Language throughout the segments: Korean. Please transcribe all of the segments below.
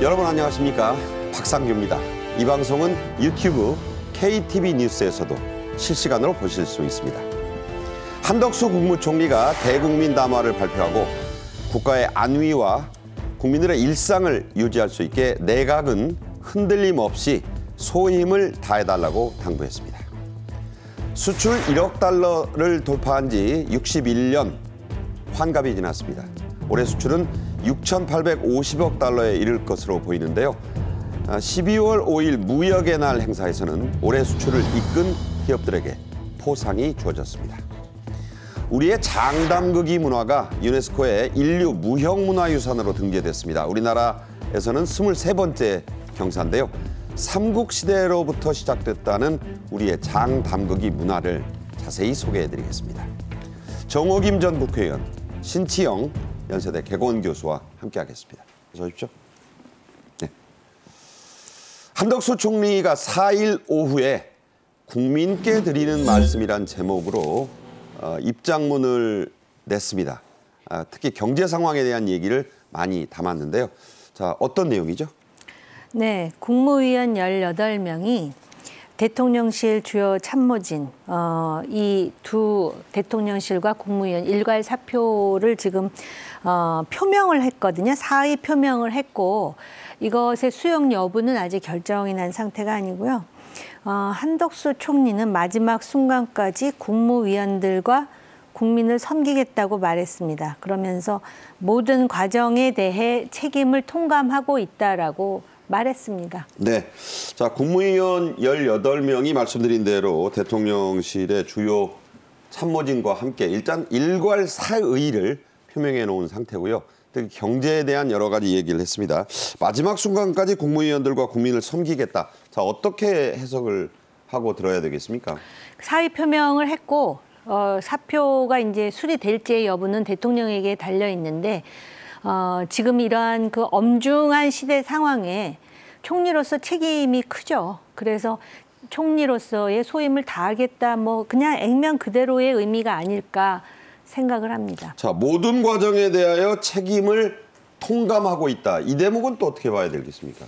여러분 안녕하십니까? 박상규입니다. 이 방송은 유튜브 KTV 뉴스에서도 실시간으로 보실 수 있습니다. 한덕수 국무총리가 대국민 담화를 발표하고 국가의 안위와 국민들의 일상을 유지할 수 있게 내각은 흔들림 없이 소임을 다해달라고 당부했습니다. 수출 1억 달러를 돌파한 지 61년 환갑이 지났습니다. 올해 수출은 6,850억 달러에 이를 것으로 보이는데요. 12월 5일 무역의 날 행사에서는 올해 수출을 이끈 기업들에게 포상이 주어졌습니다. 우리의 장담극이 문화가 유네스코의 인류 무형문화유산으로 등재됐습니다. 우리나라에서는 23번째 경사인데요. 삼국시대로부터 시작됐다는 우리의 장담극이 문화를 자세히 소개해드리겠습니다. 정호김 전 국회의원, 신치영 연세대 개건 교수와 함께하겠습니다. 어서 오십시오. 네. 한덕수 총리가 4일 오후에 국민께 드리는 말씀이란 제목으로 입장문을 냈습니다. 특히 경제 상황에 대한 얘기를 많이 담았는데요. 자, 어떤 내용이죠? 네, 국무위원 18명이 대통령실 주요 참모진, 이 두 대통령실과 국무위원 일괄 사표를 지금 표명을 했거든요. 사의 표명을 했고 이것의 수용 여부는 아직 결정이 난 상태가 아니고요. 한덕수 총리는 마지막 순간까지 국무위원들과 국민을 섬기겠다고 말했습니다. 그러면서 모든 과정에 대해 책임을 통감하고 있다라고 말했습니다. 네, 자 국무위원 18명이 말씀드린 대로 대통령실의 주요 참모진과 함께 일단 일괄 사의를 표명해 놓은 상태고요. 특히 경제에 대한 여러 가지 얘기를 했습니다. 마지막 순간까지 국무위원들과 국민을 섬기겠다. 자, 어떻게 해석을 하고 들어야 되겠습니까? 사의 표명을 했고 사표가 이제 수리될지의 여부는 대통령에게 달려 있는데 지금 이러한 그 엄중한 시대 상황에 총리로서 책임이 크죠. 그래서 총리로서의 소임을 다하겠다, 뭐 그냥 액면 그대로의 의미가 아닐까 생각을 합니다. 자, 모든 과정에 대하여 책임을 통감하고 있다. 이 대목은 또 어떻게 봐야 되겠습니까?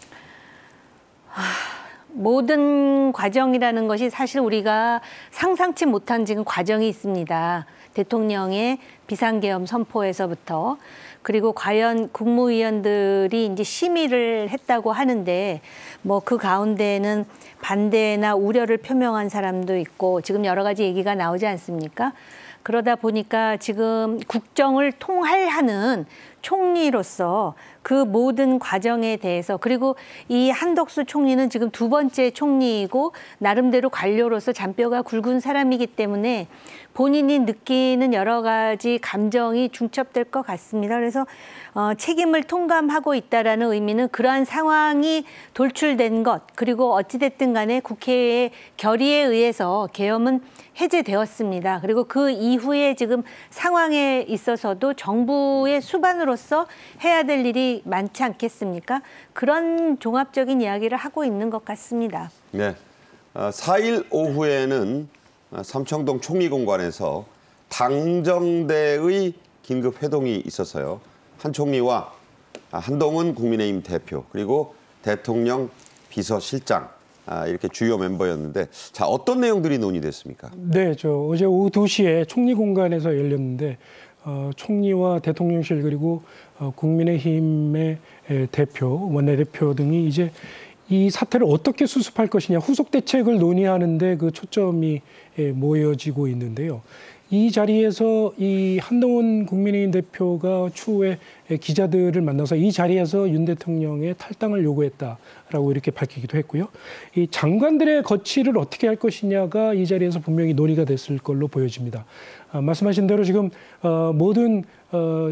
모든 과정이라는 것이 사실 우리가 상상치 못한 지금 과정이 있습니다. 대통령의 비상계엄 선포에서부터 그리고 과연 국무위원들이 이제 심의를 했다고 하는데 뭐 그 가운데는 반대나 우려를 표명한 사람도 있고 지금 여러 가지 얘기가 나오지 않습니까? 그러다 보니까 지금 국정을 통할하는 총리로서 그 모든 과정에 대해서 그리고 이 한덕수 총리는 지금 두 번째 총리이고 나름대로 관료로서 잔뼈가 굵은 사람이기 때문에 본인이 느끼는 여러 가지 감정이 중첩될 것 같습니다. 그래서 책임을 통감하고 있다라는 의미는 그러한 상황이 돌출된 것 그리고 어찌됐든 간에 국회의 결의에 의해서 계엄은 해제되었습니다. 그리고 그 이후에 지금 상황에 있어서도 정부의 수반으로서 해야 될 일이 많지 않겠습니까? 그런 종합적인 이야기를 하고 있는 것 같습니다. 네, 4일 오후에는 삼청동 총리공관에서 당정대의 긴급 회동이 있었어요. 한 총리와 한동훈 국민의힘 대표 그리고 대통령 비서실장 이렇게 주요 멤버였는데 자 어떤 내용들이 논의됐습니까? 네, 어제 오후 2시에 총리공관에서 열렸는데 총리와 대통령실 그리고 국민의힘의 대표, 원내대표 등이 이제 이 사태를 어떻게 수습할 것이냐 후속 대책을 논의하는데 그 초점이 모여지고 있는데요. 이 자리에서 이 한동훈 국민의힘 대표가 추후에 기자들을 만나서 이 자리에서 윤 대통령의 탈당을 요구했다라고 이렇게 밝히기도 했고요. 이 장관들의 거취를 어떻게 할 것이냐가 이 자리에서 분명히 논의가 됐을 걸로 보여집니다. 말씀하신 대로 지금 모든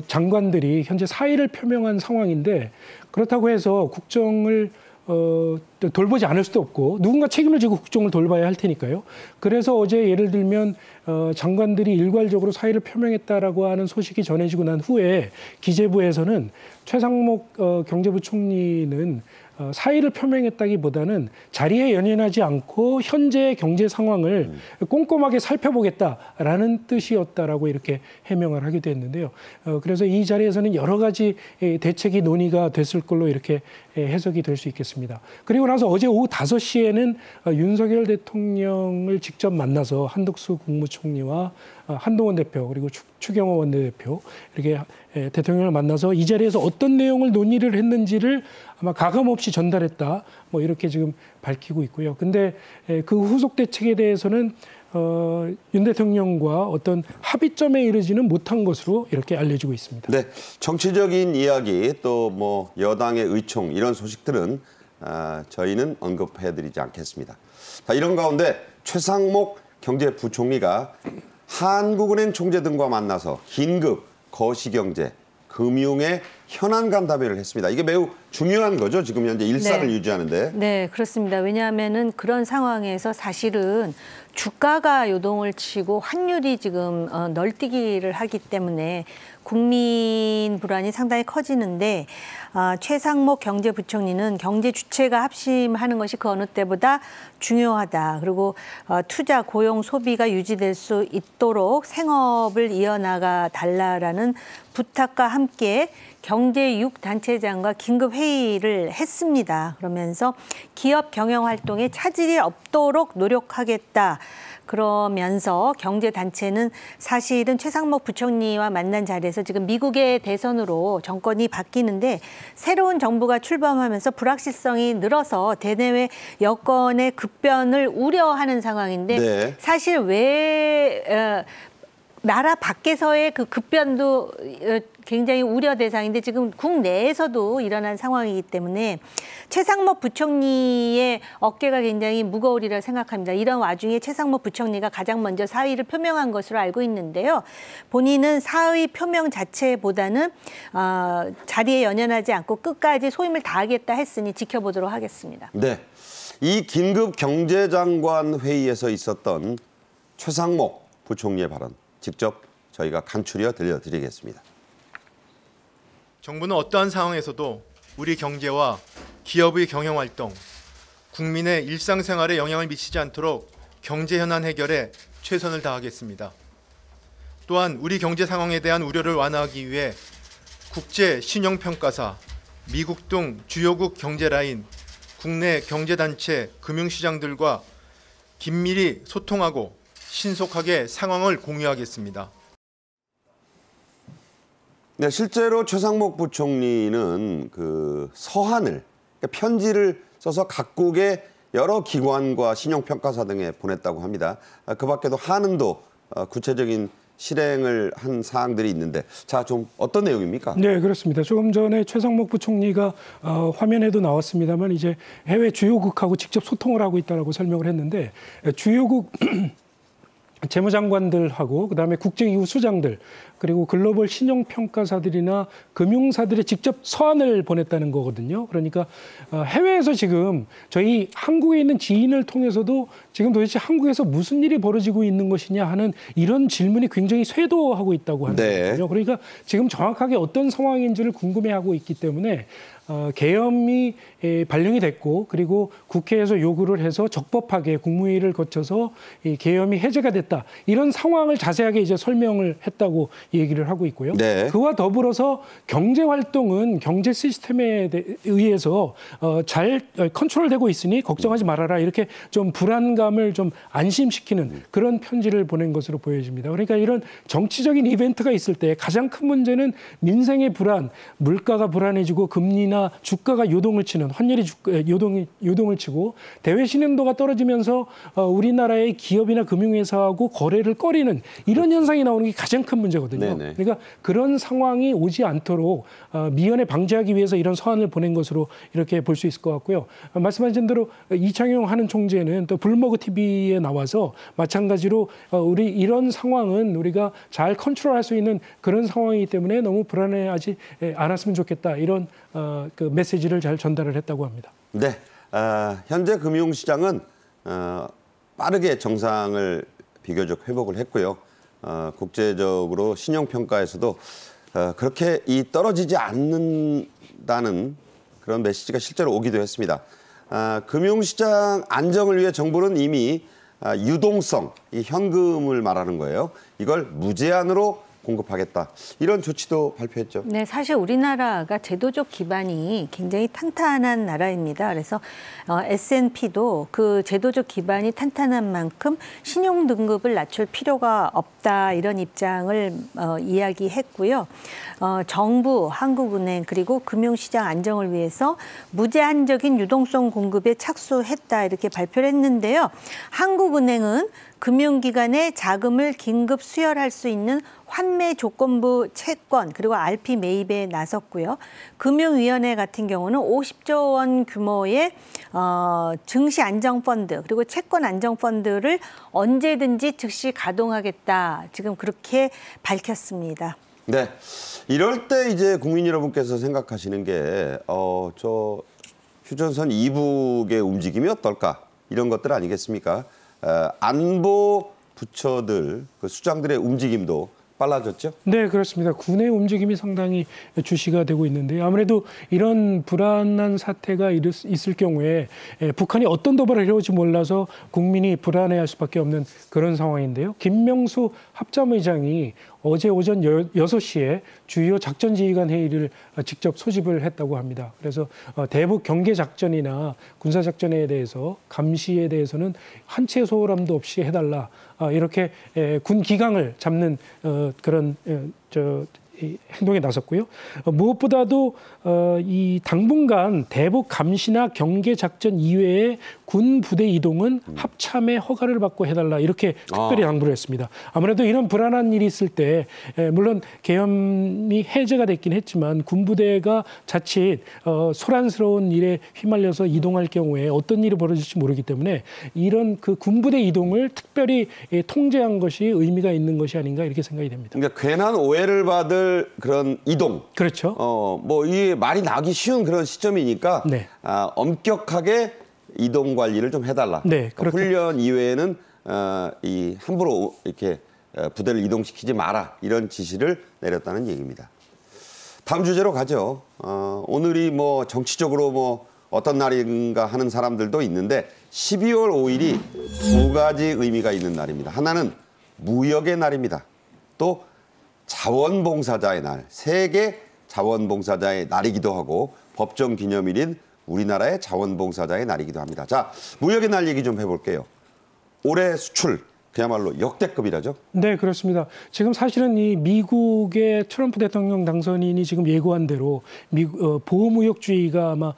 장관들이 현재 사의를 표명한 상황인데 그렇다고 해서 국정을 돌보지 않을 수도 없고 누군가 책임을 지고 국정을 돌봐야 할 테니까요. 그래서 어제 예를 들면 장관들이 일괄적으로 사의를 표명했다라고 하는 소식이 전해지고 난 후에 기재부에서는 최상목 경제부총리는 사의를 표명했다기보다는 자리에 연연하지 않고 현재의 경제 상황을 꼼꼼하게 살펴보겠다라는 뜻이었다라고 이렇게 해명을 하기도 했는데요. 그래서 이 자리에서는 여러 가지 대책이 논의가 됐을 걸로 이렇게 해석이 될 수 있겠습니다. 그리고 나서 어제 오후 5시에는 윤석열 대통령을 직접 만나서 한덕수 국무총리와 한동훈 대표 그리고 추경호 원내대표 이렇게 대통령을 만나서 이 자리에서 어떤 내용을 논의를 했는지를 아마 가감없이 전달했다. 뭐 이렇게 지금 밝히고 있고요. 근데 그 후속 대책에 대해서는 윤 대통령과 어떤 합의점에 이르지는 못한 것으로 이렇게 알려지고 있습니다. 네, 정치적인 이야기 또 뭐 여당의 의총 이런 소식들은 저희는 언급해드리지 않겠습니다. 자, 이런 가운데 최상목 경제부총리가 한국은행 총재 등과 만나서 긴급 거시경제, 금융의 현안 간담회를 했습니다. 이게 매우 중요한 거죠. 지금 현재 일상을 유지하는데. 네, 그렇습니다. 왜냐하면은 그런 상황에서 사실은 주가가 요동을 치고 환율이 지금 널뛰기를 하기 때문에 국민 불안이 상당히 커지는데 최상목 경제부총리는 경제 주체가 합심하는 것이 그 어느 때보다 중요하다. 그리고 투자, 고용, 소비가 유지될 수 있도록 생업을 이어나가 달라라는 부탁과 함께 경제 6단체장과 긴급 회의를 했습니다. 그러면서 기업 경영 활동에 차질이 없도록 노력하겠다. 그러면서 경제단체는 사실은 최상목 부총리와 만난 자리에서 지금 미국의 대선으로 정권이 바뀌는데 새로운 정부가 출범하면서 불확실성이 늘어서 대내외 여건의 급변을 우려하는 상황인데 네. 사실 왜 나라 밖에서의 그 급변도 굉장히 우려 대상인데 지금 국내에서도 일어난 상황이기 때문에 최상목 부총리의 어깨가 굉장히 무거우리라 생각합니다. 이런 와중에 최상목 부총리가 가장 먼저 사의를 표명한 것으로 알고 있는데요. 본인은 사의 표명 자체보다는 자리에 연연하지 않고 끝까지 소임을 다하겠다 했으니 지켜보도록 하겠습니다. 네, 이 긴급 경제장관 회의에서 있었던 최상목 부총리의 발언 직접 저희가 간추려 들려드리겠습니다. 정부는 어떠한 상황에서도 우리 경제와 기업의 경영활동, 국민의 일상생활에 영향을 미치지 않도록 경제 현안 해결에 최선을 다하겠습니다. 또한 우리 경제 상황에 대한 우려를 완화하기 위해 국제 신용평가사, 미국 등 주요국 경제라인, 국내 경제단체, 금융시장들과 긴밀히 소통하고 신속하게 상황을 공유하겠습니다. 네, 실제로 최상목 부총리는 그 서한을, 그러니까 편지를 써서 각국의 여러 기관과 신용평가사 등에 보냈다고 합니다. 그 밖에도 한은도 구체적인 실행을 한 사항들이 있는데, 자, 좀 어떤 내용입니까? 네, 그렇습니다. 조금 전에 최상목 부총리가 화면에도 나왔습니다만 이제 해외 주요국하고 직접 소통을 하고 있다고 설명을 했는데 주요국 재무장관들하고 그다음에 국제기구 수장들 그리고 글로벌 신용평가사들이나 금융사들이 직접 서한을 보냈다는 거거든요. 그러니까 해외에서 지금 저희 한국에 있는 지인을 통해서도 지금 도대체 한국에서 무슨 일이 벌어지고 있는 것이냐 하는 이런 질문이 굉장히 쇄도하고 있다고 하는 거거든요. 그러니까 지금 정확하게 어떤 상황인지를 궁금해하고 있기 때문에 계엄이 발령이 됐고 그리고 국회에서 요구를 해서 적법하게 국무회의를 거쳐서 이 계엄이 해제가 됐다. 이런 상황을 자세하게 이제 설명을 했다고 얘기를 하고 있고요. 네. 그와 더불어서 경제 활동은 경제 시스템에 의해서 잘 컨트롤되고 있으니 걱정하지 말아라. 이렇게 좀 불안감을 좀 안심시키는 그런 편지를 보낸 것으로 보여집니다. 그러니까 이런 정치적인 이벤트가 있을 때 가장 큰 문제는 민생의 불안, 물가가 불안해지고 금리나 주가가 요동을 치는 환율이 요동을 치고 대외 신용도가 떨어지면서 우리나라의 기업이나 금융회사하고 거래를 꺼리는 이런 현상이 나오는 게 가장 큰 문제거든요. 네네. 그러니까 그런 상황이 오지 않도록 미연에 방지하기 위해서 이런 서한을 보낸 것으로 이렇게 볼 수 있을 것 같고요. 말씀하신 대로 이창용 하는 총재는 또 블룸버그 TV에 나와서 마찬가지로 우리 이런 상황은 우리가 잘 컨트롤할 수 있는 그런 상황이기 때문에 너무 불안해하지 않았으면 좋겠다. 이런 그 메시지를 잘 전달을 했다고 합니다. 네, 현재 금융시장은 빠르게 정상을 비교적 회복을 했고요. 국제적으로 신용평가에서도 그렇게 떨어지지 않는다는 그런 메시지가 실제로 오기도 했습니다. 금융시장 안정을 위해 정부는 이미 유동성, 이 현금을 말하는 거예요. 이걸 무제한으로 공급하겠다. 이런 조치도 발표했죠. 네, 사실 우리나라가 제도적 기반이 굉장히 탄탄한 나라입니다. 그래서 S&P도 그 제도적 기반이 탄탄한 만큼 신용 등급을 낮출 필요가 없다 이런 입장을 이야기했고요. 정부, 한국은행 그리고 금융시장 안정을 위해서 무제한적인 유동성 공급에 착수했다 이렇게 발표를 했는데요. 한국은행은 금융기관의 자금을 긴급 수혈할 수 있는 환매 조건부 채권 그리고 RP 매입에 나섰고요. 금융위원회 같은 경우는 50조 원 규모의 증시 안정펀드 그리고 채권 안정펀드를 언제든지 즉시 가동하겠다. 지금 그렇게 밝혔습니다. 네, 이럴 때 이제 국민 여러분께서 생각하시는 게 저 휴전선 이북의 움직임이 어떨까 이런 것들 아니겠습니까? 안보 부처들, 그 수장들의 움직임도 빨라졌죠? 네, 그렇습니다. 군의 움직임이 상당히 주시가 되고 있는데요. 아무래도 이런 불안한 사태가 있을 경우에 북한이 어떤 도발을 해올지 몰라서 국민이 불안해할 수밖에 없는 그런 상황인데요. 김명수 합참의장이 어제 오전 6시에 주요 작전지휘관 회의를 직접 소집을 했다고 합니다. 그래서 대북 경계작전이나 군사작전에 대해서 감시에 대해서는 한 채 소홀함도 없이 해달라. 이렇게 군 기강을 잡는 그런 행동에 나섰고요. 무엇보다도 이 당분간 대북 감시나 경계 작전 이외에 군 부대 이동은 합참의 허가를 받고 해달라 이렇게 특별히 당부를 했습니다. 아무래도 이런 불안한 일이 있을 때 물론 계엄이 해제가 됐긴 했지만 군 부대가 자칫 소란스러운 일에 휘말려서 이동할 경우에 어떤 일이 벌어질지 모르기 때문에 이런 그 군 부대 이동을 특별히 통제한 것이 의미가 있는 것이 아닌가 이렇게 생각이 됩니다. 그러니까 괜한 오해를 받을 그런 이동. 그렇죠. 뭐 이게 말이 나기 쉬운 그런 시점이니까 네. 엄격하게 이동 관리를 좀 해달라. 네, 그렇게. 훈련 이외에는 이 함부로 이렇게 부대를 이동시키지 마라 이런 지시를 내렸다는 얘기입니다. 다음 주제로 가죠. 오늘이 뭐 정치적으로 뭐 어떤 날인가 하는 사람들도 있는데 12월 5일이 두 가지 의미가 있는 날입니다. 하나는 무역의 날입니다. 또 자원봉사자의 날, 세계 자원봉사자의 날이기도 하고 법정 기념일인 우리나라의 자원봉사자의 날이기도 합니다. 자, 무역의 날 얘기 좀 해볼게요. 올해 수출 그야말로 역대급이라죠? 네, 그렇습니다. 지금 사실은 이 미국의 트럼프 대통령 당선인이 지금 예고한 대로 보호무역주의가 아마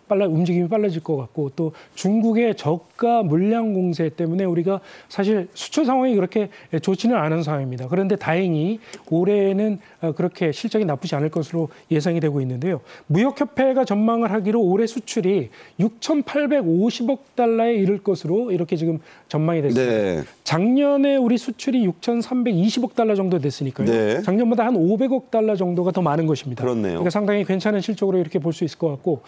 움직임이 빨라질 것 같고 또 중국의 저가 물량 공세 때문에 우리가 사실 수출 상황이 그렇게 좋지는 않은 상황입니다. 그런데 다행히 올해는 그렇게 실적이 나쁘지 않을 것으로 예상이 되고 있는데요. 무역협회가 전망을 하기로 올해 수출이 6,850억 달러에 이를 것으로 이렇게 지금 전망이 됐습니다. 네. 작년에 우리 수출이 6,320억 달러 정도 됐으니까요. 네. 작년보다 한 500억 달러 정도가 더 많은 것입니다. 그렇네요. 그러니까 상당히 괜찮은 실적으로 이렇게 볼 수 있을 것 같고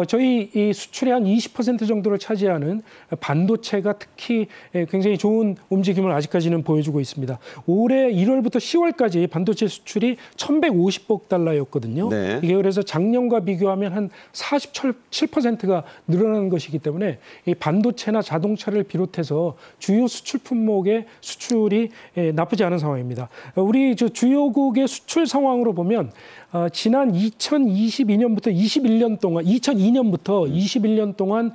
저희 이 수출의 한 20% 정도를 차지하는 반도체가 특히 굉장히 좋은 움직임을 아직까지는 보여주고 있습니다. 올해 1월부터 10월까지 반도체 수출이 1,150억 달러였거든요. 네. 이게 그래서 작년과 비교하면 한 47%가 늘어나는 것이기 때문에 이 반도체나 자동차를 비롯해서 주요 수출 품목의 수출이 나쁘지 않은 상황입니다. 우리 주요국의 수출 상황으로 보면 지난 2002년부터 21년 동안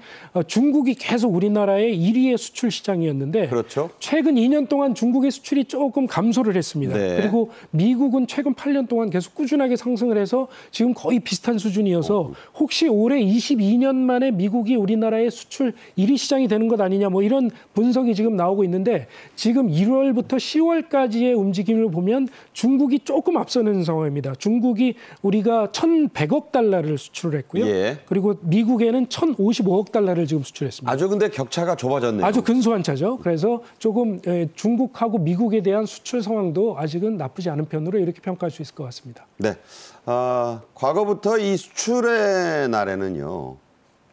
중국이 계속 우리나라의 1위의 수출 시장이었는데 그렇죠. 최근 2년 동안 중국의 수출이 조금 감소를 했습니다. 네. 그리고 미국은 최근 8년 동안 계속 꾸준하게 상승을 해서 지금 거의 비슷한 수준이어서 혹시 올해 22년 만에 미국이 우리나라의 수출 1위 시장이 되는 것 아니냐 뭐 이런 분석이 지금 나오고 있는데 지금 1월부터 10월까지의 움직임을 보면 중국이 조금 앞서는 상황입니다. 중국이 우리가 1,100억 달러를 수출을 했고요. 예. 그리고 미국에는 1,055억 달러를 지금 수출했습니다. 아주 근데 격차가 좁아졌네요. 아주 근소한 차죠. 그래서 조금 중국하고 미국에 대한 수출 상황도 아직은 나쁘지 않은 편으로 이렇게 평가할 수 있을 것 같습니다. 네. 과거부터 이 수출의 날에는요.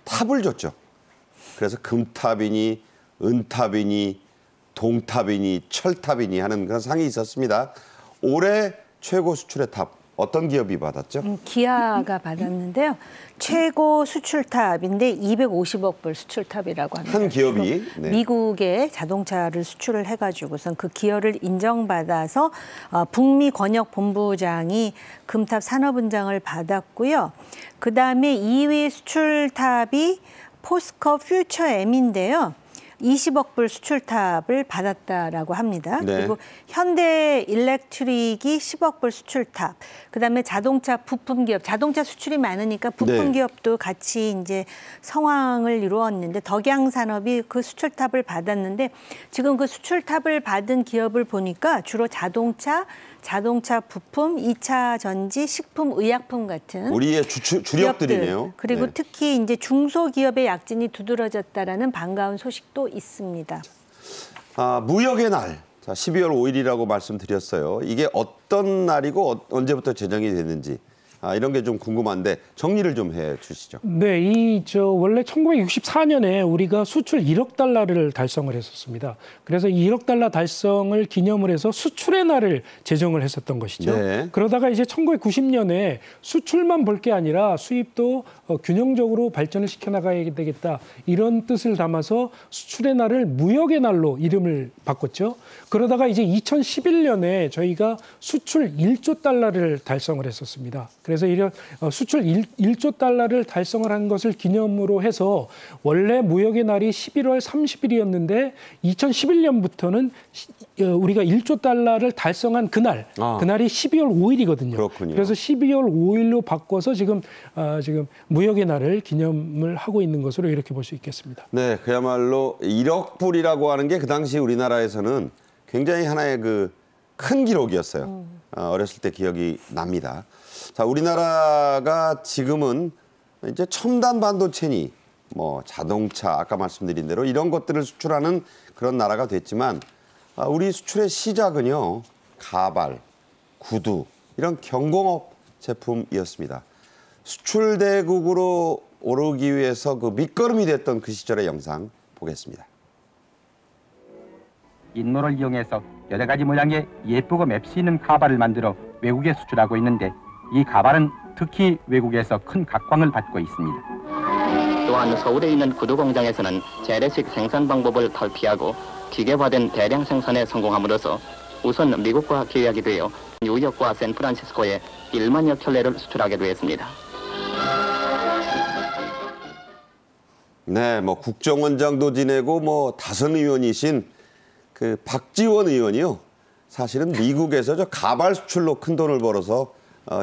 탑을 줬죠. 그래서 금탑이니 은탑이니 동탑이니 철탑이니 하는 그런 상이 있었습니다. 올해 최고 수출의 탑 어떤 기업이 받았죠? 기아가 받았는데요. 최고 수출탑인데 250억 불 수출탑이라고 합니다. 한 기업이 네. 미국에 자동차를 수출을 해가지고선 그 기여를 인정받아서 북미 권역 본부장이 금탑 산업은장을 받았고요. 그 다음에 2위 수출탑이 포스코 퓨처 M인데요. 20억 불 수출탑을 받았다라고 합니다. 네. 그리고 현대 일렉트릭이 10억 불 수출탑. 그다음에 자동차 부품 기업, 자동차 수출이 많으니까 부품 네. 기업도 같이 이제 성황을 이루었는데 덕양산업이 그 수출탑을 받았는데 지금 그 수출탑을 받은 기업을 보니까 주로 자동차 부품, 2차 전지, 식품, 의약품 같은 우리의 주력들이네요. 기업들, 그리고 네. 특히 이제 중소기업의 약진이 두드러졌다라는 반가운 소식도 있습니다. 무역의 날, 자, 12월 5일이라고 말씀드렸어요. 이게 어떤 날이고 언제부터 제정이 됐는지 이런 게 좀 궁금한데 정리를 좀 해주시죠. 네, 원래 1964년에 우리가 수출 1억 달러를 달성을 했었습니다. 그래서 1억 달러 달성을 기념을 해서 수출의 날을 제정을 했었던 것이죠. 네. 그러다가 이제 1990년에 수출만 볼 게 아니라 수입도 균형적으로 발전을 시켜나가야 되겠다. 이런 뜻을 담아서 수출의 날을 무역의 날로 이름을 바꿨죠. 그러다가 이제 2011년에 저희가 수출 1조 달러를 달성을 했었습니다. 그래서 이런 수출 1조 달러를 달성을 한 것을 기념으로 해서 원래 무역의 날이 11월 30일이었는데 2011년부터는 우리가 1조 달러를 달성한 그날이 12월 5일이거든요. 그렇군요. 그래서 12월 5일로 바꿔서 지금 무역의 날을 기념을 하고 있는 것으로 이렇게 볼 수 있겠습니다. 네, 그야말로 1억 불이라고 하는 게 그 당시 우리나라에서는 굉장히 하나의 그 큰 기록이었어요. 어렸을 때 기억이 납니다. 자, 우리나라가 지금은 이제 첨단 반도체니 뭐 자동차 아까 말씀드린 대로 이런 것들을 수출하는 그런 나라가 됐지만 우리 수출의 시작은요. 가발, 구두 이런 경공업 제품이었습니다. 수출 대국으로 오르기 위해서 그 밑거름이 됐던 그 시절의 영상 보겠습니다. 인노를 이용해서 여러 가지 모양의 예쁘고 맵시 있는 가발을 만들어 외국에 수출하고 있는데 이 가발은 특히 외국에서 큰 각광을 받고 있습니다. 또한 서울에 있는 구두 공장에서는 재래식 생산 방법을 탈피하고 기계화된 대량 생산에 성공함으로써 우선 미국과 계약이 되어 뉴욕과 샌프란시스코에 1만여 켤레를 수출하게 되었습니다. 네, 뭐 국정원장도 지내고 뭐 다선 의원이신 그 박지원 의원이요. 사실은 미국에서 저 가발 수출로 큰 돈을 벌어서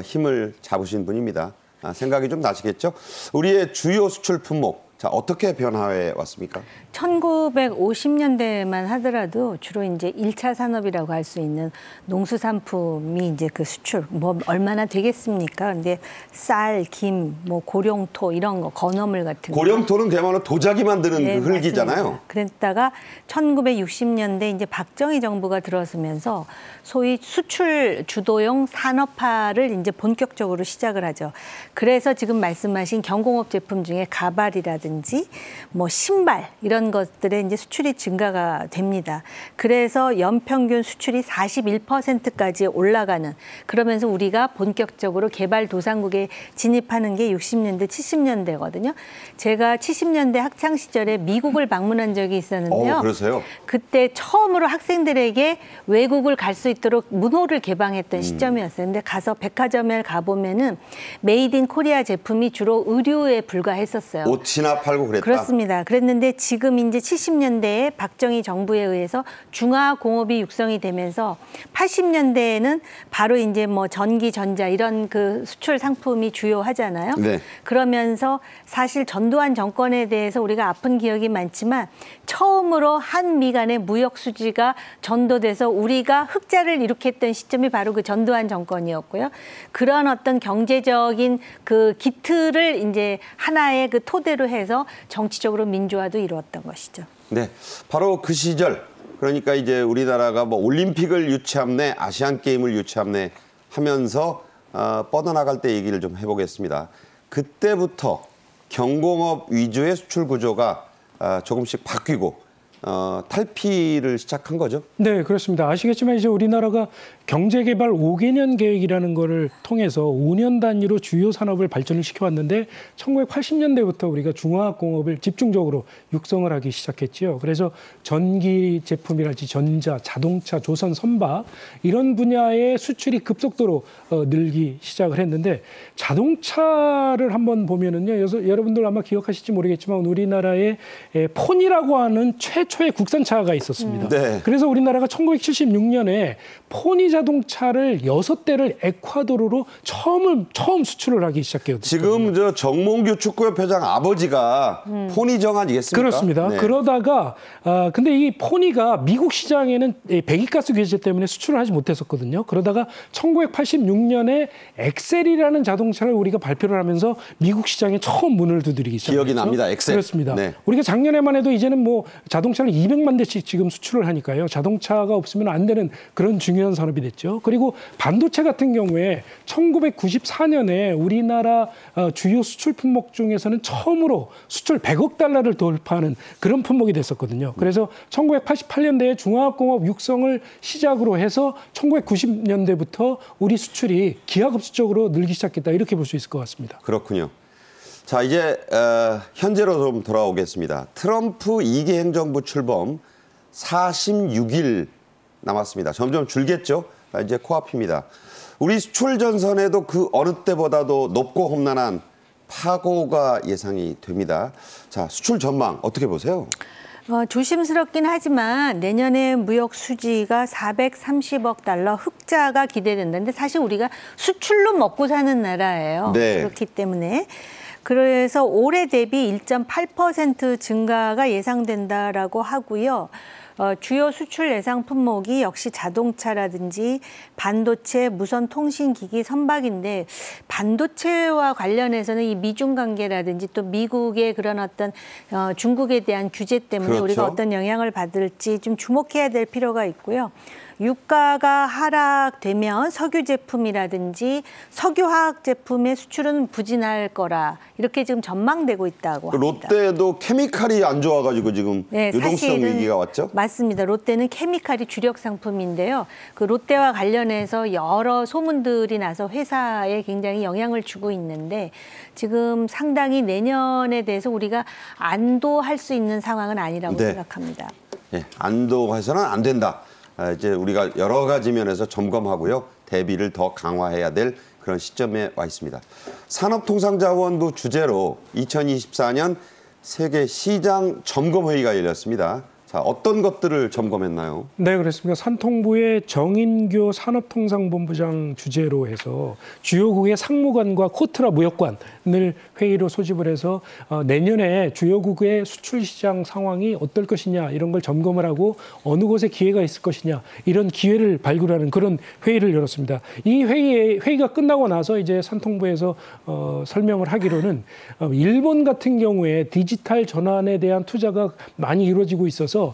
힘을 잡으신 분입니다. 생각이 좀 나시겠죠? 우리의 주요 수출 품목, 자, 어떻게 변화해 왔습니까? 1950년대만 하더라도 주로 이제 1차 산업이라고 할 수 있는 농수산품이 이제 그 수출 뭐 얼마나 되겠습니까? 근데 쌀, 김, 뭐 고령토 이런 거, 건어물 같은 거. 고령토는 그야말로 도자기 만드는 네, 그 흙이잖아요. 맞습니다. 그랬다가 1960년대 이제 박정희 정부가 들어서면서 소위 수출 주도형 산업화를 이제 본격적으로 시작을 하죠. 그래서 지금 말씀하신 경공업 제품 중에 가발이라든지 뭐 신발 이런 것들의 이제 수출이 증가가 됩니다. 그래서 연평균 수출이 41%까지 올라가는, 그러면서 우리가 본격적으로 개발도상국에 진입하는 게 60년대, 70년대거든요. 제가 70년대 학창 시절에 미국을 방문한 적이 있었는데요. 그러세요? 그때 처음으로 학생들에게 외국을 갈 수 있도록 문호를 개방했던 시점이었어요. 근데 가서 백화점에 가보면은 메이드 인 코리아 제품이 주로 의류에 불과했었어요. 옷이나 팔고 그랬다? 그렇습니다. 그랬는데 지금 이제 70년대에 박정희 정부에 의해서 중화공업이 육성이 되면서 80년대에는 바로 이제 뭐 전기, 전자 이런 그 수출 상품이 주요하잖아요. 네. 그러면서 사실 전두환 정권에 대해서 우리가 아픈 기억이 많지만 처음으로 한미 간의 무역 수지가 전도돼서 우리가 흑자를 일으켰던 시점이 바로 그 전두환 정권이었고요. 그런 어떤 경제적인 그 기틀을 이제 하나의 그 토대로 해서 정치적으로 민주화도 이루었던 것이죠. 네, 바로 그 시절, 그러니까 이제 우리나라가 뭐 올림픽을 유치함내, 아시안 게임을 유치함내 하면서 뻗어나갈 때 얘기를 좀 해보겠습니다. 그때부터 경공업 위주의 수출 구조가 조금씩 바뀌고 탈피를 시작한 거죠? 네, 그렇습니다. 아시겠지만 이제 우리나라가 경제개발 5개년 계획이라는 거를 통해서 5년 단위로 주요 산업을 발전을 시켜왔는데 1980년대부터 우리가 중화학공업을 집중적으로 육성을 하기 시작했지요. 그래서 전기 제품이랄지 전자, 자동차, 조선, 선박 이런 분야의 수출이 급속도로 늘기 시작을 했는데 자동차를 한번 보면은요. 여러분들 아마 기억하실지 모르겠지만 우리나라에 폰이라고 하는 최초의 국산차가 있었습니다. 네. 그래서 우리나라가 1976년에 포니 자동차를 6대를 에콰도르로 처음 수출을 하기 시작했거든요. 지금 저 정몽규 축구협회장 아버지가 포니정 아니겠습니까? 그렇습니다. 네. 그러다가 근데 이 포니가 미국 시장에는 배기가스 규제 때문에 수출을 하지 못했었거든요. 그러다가 1986년에 엑셀이라는 자동차를 우리가 발표를 하면서 미국 시장에 처음 문을 두드리기 시작했죠. 기억이 납니다. 엑셀. 그렇습니다. 네. 우리가 작년에만 해도 이제는 뭐 자동차를 200만 대씩 지금 수출을 하니까요. 자동차가 없으면 안 되는 그런 중요한 산업이 됐죠. 그리고 반도체 같은 경우에 1994년에 우리나라 주요 수출 품목 중에서는 처음으로 수출 100억 달러를 돌파하는 그런 품목이 됐었거든요. 그래서 1988년대에 중화학공업 육성을 시작으로 해서 1990년대부터 우리 수출이 기하급수적으로 늘기 시작했다. 이렇게 볼 수 있을 것 같습니다. 그렇군요. 자, 이제 현재로 좀 돌아오겠습니다. 트럼프 2기 행정부 출범 46일 남았습니다. 점점 줄겠죠? 이제 코앞입니다. 우리 수출 전선에도 그 어느 때보다도 높고 험난한 파고가 예상이 됩니다. 자, 수출 전망 어떻게 보세요? 조심스럽긴 하지만 내년에 무역 수지가 430억 달러 흑자가 기대된다는데 사실 우리가 수출로 먹고 사는 나라예요. 네. 그렇기 때문에 그래서 올해 대비 1.8% 증가가 예상된다라고 하고요. 주요 수출 예상 품목이 역시 자동차라든지 반도체, 무선 통신기기, 선박인데 반도체와 관련해서는 이 미중 관계라든지 또 미국의 그런 어떤 중국에 대한 규제 때문에 그렇죠. 우리가 어떤 영향을 받을지 좀 주목해야 될 필요가 있고요. 유가가 하락되면 석유 제품이라든지 석유화학 제품의 수출은 부진할 거라 이렇게 지금 전망되고 있다고 합니다. 롯데도 케미칼이 안 좋아가지고 지금 네, 유동성 위기가 왔죠? 맞습니다. 롯데는 케미칼이 주력 상품인데요. 그 롯데와 관련해서 여러 소문들이 나서 회사에 굉장히 영향을 주고 있는데 지금 상당히 내년에 대해서 우리가 안도할 수 있는 상황은 아니라고 네. 생각합니다. 네, 안도해서는 안 된다. 이제 우리가 여러 가지 면에서 점검하고요. 대비를 더 강화해야 될 그런 시점에 와 있습니다. 산업통상자원부 주재로 2024년 세계 시장 점검회의가 열렸습니다. 자, 어떤 것들을 점검했나요? 네, 그렇습니다. 산통부의 정인교 산업통상본부장 주재로 해서 주요국의 상무관과 코트라 무역관을 회의로 소집을 해서 내년에 주요국의 수출 시장 상황이 어떨 것이냐 이런 걸 점검을 하고 어느 곳에 기회가 있을 것이냐 이런 기회를 발굴하는 그런 회의를 열었습니다. 이 회의가 끝나고 나서 이제 산통부에서 설명을 하기로는 일본 같은 경우에 디지털 전환에 대한 투자가 많이 이루어지고 있어서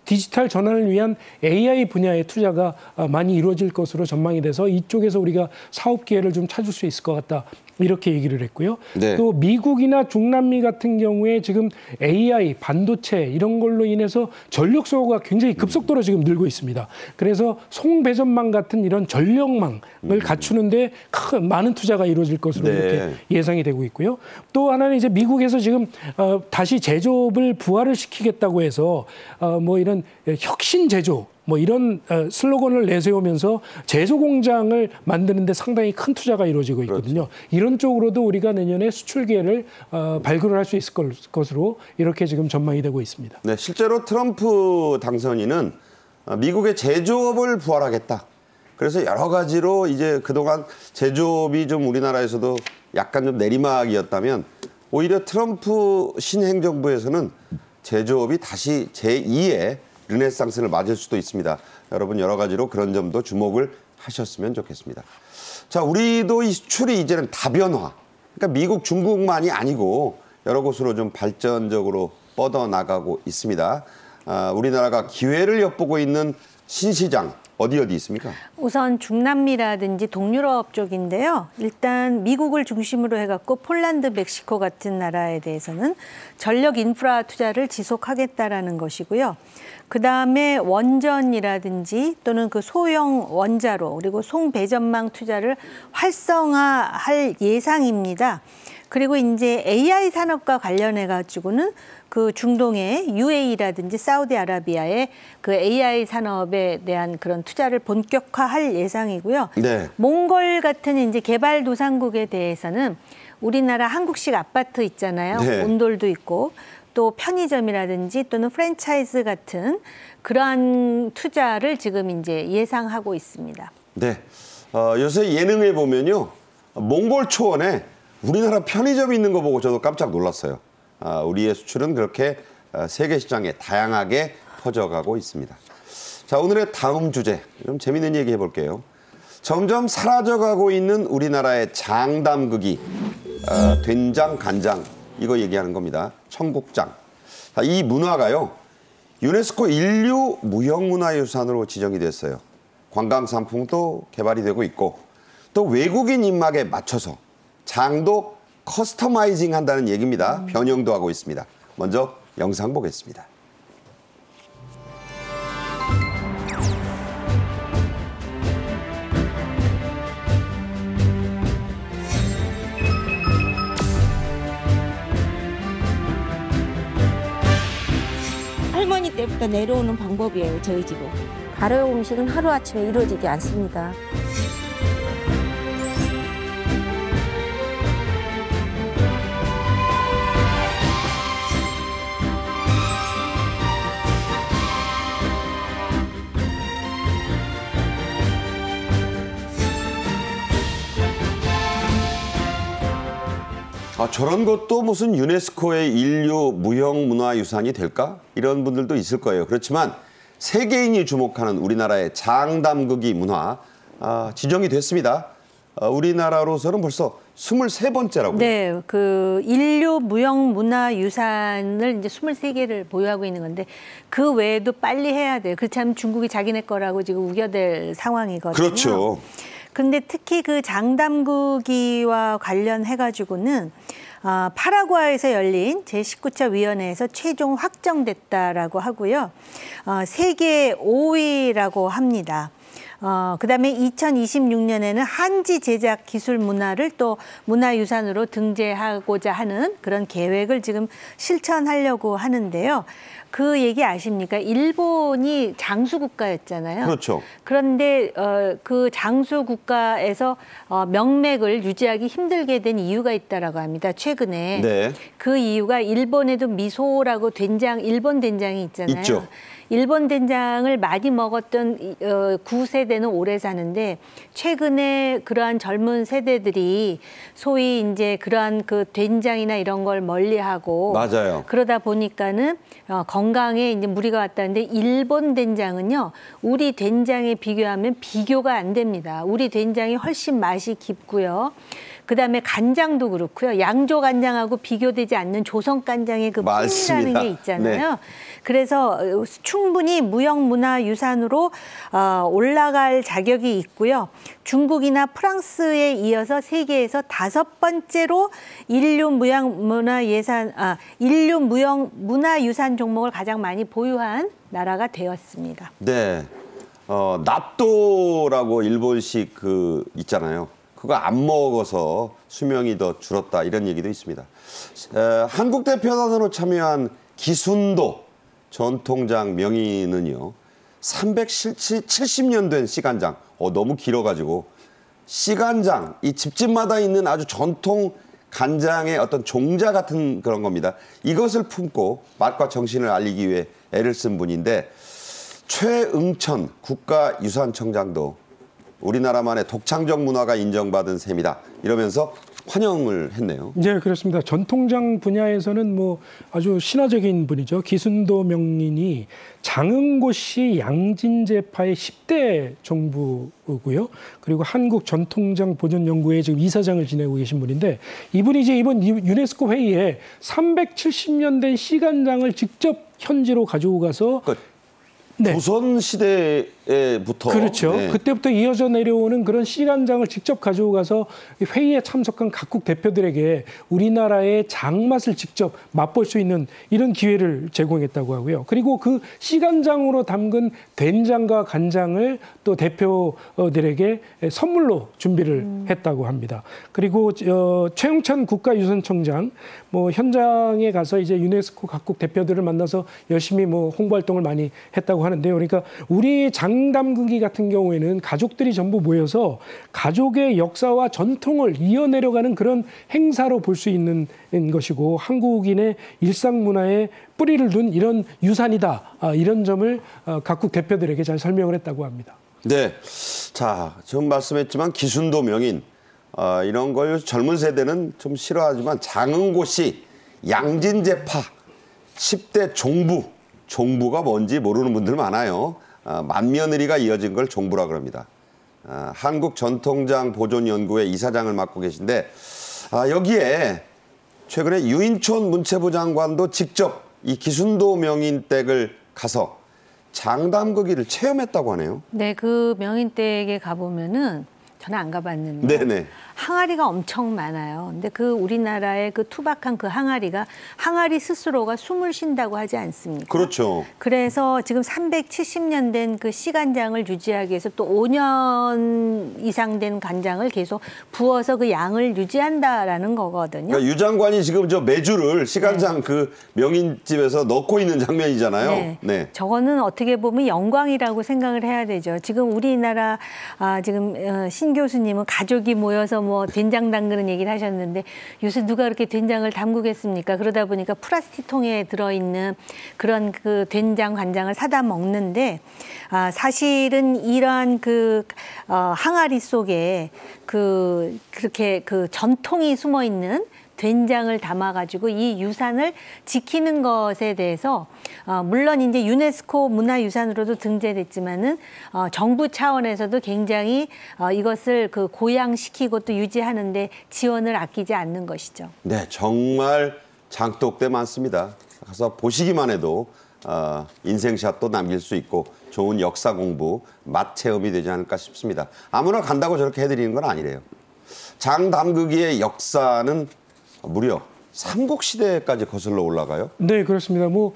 디지털 전환을 위한 AI 분야의 투자가 많이 이루어질 것으로 전망이 돼서 이쪽에서 우리가 사업 기회를 좀 찾을 수 있을 것 같다. 이렇게 얘기를 했고요. 네. 또 미국이나 중남미 같은 경우에 지금 AI, 반도체 이런 걸로 인해서 전력 수요가 굉장히 급속도로 지금 늘고 있습니다. 그래서 송배전망 같은 이런 전력망을 갖추는데 많은 투자가 이루어질 것으로 네. 이렇게 예상이 되고 있고요. 또 하나는 이제 미국에서 지금 다시 제조업을 부활을 시키겠다고 해서 뭐 이런 혁신 제조 뭐 이런 슬로건을 내세우면서 제조 공장을 만드는데 상당히 큰 투자가 이루어지고 있거든요. 그렇죠. 이런 쪽으로도 우리가 내년에 수출 기회를 발굴을 할 수 있을 것으로 이렇게 지금 전망이 되고 있습니다. 네, 실제로 트럼프 당선인은 미국의 제조업을 부활하겠다. 그래서 여러 가지로 이제 그동안 제조업이 좀 우리나라에서도 약간 좀 내리막이었다면 오히려 트럼프 신행정부에서는 제조업이 다시 제2의 르네상스를 맞을 수도 있습니다. 여러분 여러 가지로 그런 점도 주목을 하셨으면 좋겠습니다. 자, 우리도 이 수출이 이제는 다변화. 그러니까 미국, 중국만이 아니고 여러 곳으로 좀 발전적으로 뻗어나가고 있습니다. 우리나라가 기회를 엿보고 있는 신시장, 어디 있습니까? 우선 중남미라든지 동유럽 쪽인데요. 일단 미국을 중심으로 해갖고 폴란드, 멕시코 같은 나라에 대해서는 전력 인프라 투자를 지속하겠다라는 것이고요. 그다음에 원전이라든지 또는 그 소형 원자로 그리고 송배전망 투자를 활성화할 예상입니다. 그리고 이제 AI 산업과 관련해 가지고는 그 중동의 UAE라든지 사우디아라비아의 그 AI 산업에 대한 그런 투자를 본격화할 예상이고요. 네. 몽골 같은 이제 개발도상국에 대해서는 우리나라 한국식 아파트 있잖아요. 네. 온돌도 있고 또 편의점이라든지 또는 프랜차이즈 같은 그러한 투자를 지금 이제 예상하고 있습니다. 네. 요새 예능에 보면요. 몽골 초원에 우리나라 편의점이 있는 거 보고 저도 깜짝 놀랐어요. 우리의 수출은 그렇게 세계 시장에 다양하게 퍼져가고 있습니다. 자, 오늘의 다음 주제, 좀 재밌는 얘기 해볼게요. 점점 사라져가고 있는 우리나라의 장담극이 된장, 간장 이거 얘기하는 겁니다. 청국장. 자, 이 문화가요. 유네스코 인류 무형문화유산으로 지정이 됐어요. 관광상품도 개발이 되고 있고 또 외국인 입맛에 맞춰서 장도 커스터마이징 한다는 얘기입니다. 변형도 하고 있습니다. 먼저 영상 보겠습니다. 할머니 때부터 내려오는 방법이에요, 저희 집은. 가래 음식은 하루아침에 이루어지지 않습니다. 저런 것도 무슨 유네스코의 인류 무형문화유산이 될까? 이런 분들도 있을 거예요. 그렇지만 세계인이 주목하는 우리나라의 장담극이 문화 지정이 됐습니다. 우리나라로서는 벌써 23번째라고요. 네, 그 인류 무형문화유산을 이제 23개를 보유하고 있는 건데 그 외에도 빨리 해야 돼요. 그렇지 않으면 중국이 자기네 거라고 지금 우겨댈 상황이거든요. 그렇죠. 근데 특히 그 장담국이와 관련해가지고는 파라과이에서 열린 제19차 위원회에서 최종 확정됐다라고 하고요. 세계 5위라고 합니다. 그다음에 2026년에는 한지 제작 기술 문화를 또 문화유산으로 등재하고자 하는 그런 계획을 지금 실천하려고 하는데요. 그 얘기 아십니까? 일본이 장수 국가였잖아요. 그렇죠. 그런데 그 장수 국가에서 명맥을 유지하기 힘들게 된 이유가 있다라고 합니다. 최근에. 네. 그 이유가 일본에도 미소라고 된장, 일본 된장이 있잖아요. 있죠. 일본 된장을 많이 먹었던 9세대는 오래 사는데 최근에 그러한 젊은 세대들이 소위 이제 그러한 그 된장이나 이런 걸 멀리하고 맞아요. 그러다 보니까는 건강에 이제 무리가 왔다는데 일본 된장은요 우리 된장에 비교하면 비교가 안 됩니다. 우리 된장이 훨씬 맛이 깊고요. 그다음에 간장도 그렇고요. 양조 간장하고 비교되지 않는 조선 간장의 그 풍미라는 게 있잖아요. 네. 그래서 충분히 무형문화유산으로 올라갈 자격이 있고요. 중국이나 프랑스에 이어서 세계에서 5번째로 인류 무형문화유산 종목을 가장 많이 보유한 나라가 되었습니다. 네, 낫또라고 일본식 그 있잖아요. 그거 안 먹어서 수명이 더 줄었다 이런 얘기도 있습니다. 한국 대표단으로 참여한 기순도 전통장 명의는요. 370년 된 시간장. 너무 길어가지고 시간장, 이 집집마다 있는 아주 전통 간장의 어떤 종자 같은 그런 겁니다. 이것을 품고 맛과 정신을 알리기 위해 애를 쓴 분인데 최응천 국가유산청장도 우리나라만의 독창적 문화가 인정받은 셈이다. 이러면서 환영을 했네요. 네, 그렇습니다. 전통장 분야에서는 뭐 아주 신화적인 분이죠. 기순도 명인이 장흥고시 양진제파의 10대 정부고요. 그리고 한국 전통장 보존연구회 지금 이사장을 지내고 계신 분인데 이분이 이제 이번 유네스코 회의에 370년 된 시간장을 직접 현지로 가지고 가서 그러니까 네. 조선시대에 때부터 그렇죠. 네. 그때부터 이어져 내려오는 그런 시간장을 직접 가지고 가서 회의에 참석한 각국 대표들에게 우리나라의 장맛을 직접 맛볼 수 있는 이런 기회를 제공했다고 하고요. 그리고 그 시간장으로 담근 된장과 간장을 또 대표들에게 선물로 준비를 했다고 합니다. 그리고 최영찬 국가유산청장 뭐 현장에 가서 이제 유네스코 각국 대표들을 만나서 열심히 뭐 홍보 활동을 많이 했다고 하는데요. 그러니까 우리 장담그기 같은 경우에는 가족들이 전부 모여서 가족의 역사와 전통을 이어내려가는 그런 행사로 볼 수 있는 것이고 한국인의 일상 문화에 뿌리를 둔 이런 유산이다. 이런 점을 각국 대표들에게 잘 설명을 했다고 합니다. 네, 자 지금 말씀했지만 기순도 명인 이런 걸 젊은 세대는 좀 싫어하지만 장은고씨, 양진제파, 10대 종부가 뭔지 모르는 분들 많아요. 만며느리가 이어진 걸 종부라 그럽니다. 한국전통장 보존연구회 이사장을 맡고 계신데 여기에 최근에 유인촌 문체부 장관도 직접 이 기순도 명인 댁을 가서 장담그기를 체험했다고 하네요. 네, 그 명인댁에 가보면은 저는 안 가봤는데 네네. 항아리가 엄청 많아요. 근데 그 우리나라의 그 투박한 그 항아리가 항아리 스스로가 숨을 쉰다고 하지 않습니까? 그렇죠. 그래서 지금 370년 된 그 시간장을 유지하기 위해서 또 5년 이상 된 간장을 계속 부어서 그 양을 유지한다라는 거거든요. 그러니까 유 장관이 지금 저 메주를 시간장 그 명인집에서 넣고 있는 장면이잖아요. 네. 네. 저거는 어떻게 보면 영광이라고 생각을 해야 되죠. 지금 우리나라 지금 신 교수님은 가족이 모여서 뭐 된장 담그는 얘기를 하셨는데 요새 누가 그렇게 된장을 담그겠습니까? 그러다 보니까 플라스틱 통에 들어있는 그런 그 된장 간장을 사다 먹는데 사실은 이러한 그 항아리 속에 그렇게 그 전통이 숨어 있는 된장을 담아가지고 이 유산을 지키는 것에 대해서 물론 이제 유네스코 문화유산으로도 등재됐지만은 정부 차원에서도 굉장히 이것을 그 고양시키고 또 유지하는데 지원을 아끼지 않는 것이죠. 네, 정말 장독대 많습니다. 가서 보시기만 해도 인생샷도 남길 수 있고 좋은 역사 공부, 맛 체험이 되지 않을까 싶습니다. 아무나 간다고 저렇게 해드리는 건 아니래요. 장담그기의 역사는 무려 삼국시대까지 거슬러 올라가요? 네, 그렇습니다. 뭐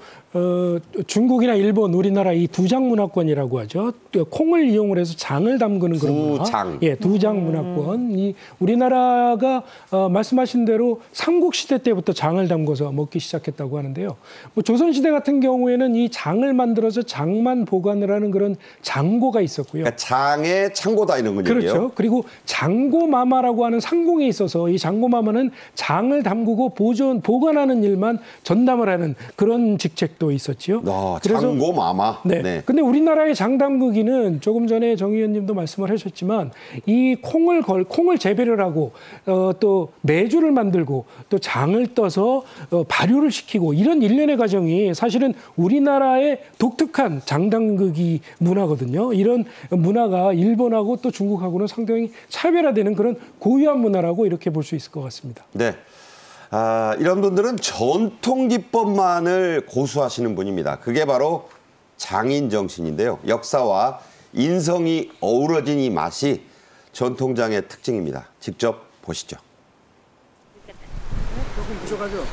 중국이나 일본, 우리나라 이 두장 문화권이라고 하죠. 콩을 이용을 해서 장을 담그는 그런 문화. 두장. 예, 두장 문화권. 이 우리나라가 말씀하신 대로 삼국시대 때부터 장을 담궈서 먹기 시작했다고 하는데요. 뭐 조선시대 같은 경우에는 이 장을 만들어서 장만 보관을 하는 그런 장고가 있었고요. 그러니까 장의 창고다 이런 건 그렇죠. 얘기예요? 그리고 장고마마라고 하는 상공이 있어서 이 장고마마는 장을 담그고 보관하는 일만 전담을 하는 그런 직책도 있었지요. 장고마마. 네. 근데 우리나라의 장담그기는 조금 전에 정 의원님도 말씀을 하셨지만 이 콩을 재배를 하고 또 메주를 만들고 또 장을 떠서 발효를 시키고 이런 일련의 과정이 사실은 우리나라의 독특한 장담그기 문화거든요. 이런 문화가 일본하고 또 중국하고는 상당히 차별화되는 그런 고유한 문화라고 이렇게 볼 수 있을 것 같습니다. 네. 이런 분들은 전통 기법만을 고수하시는 분입니다. 그게 바로 장인 정신인데요. 역사와 인성이 어우러진 이 맛이 전통장의 특징입니다. 직접 보시죠. 조금 부족하죠?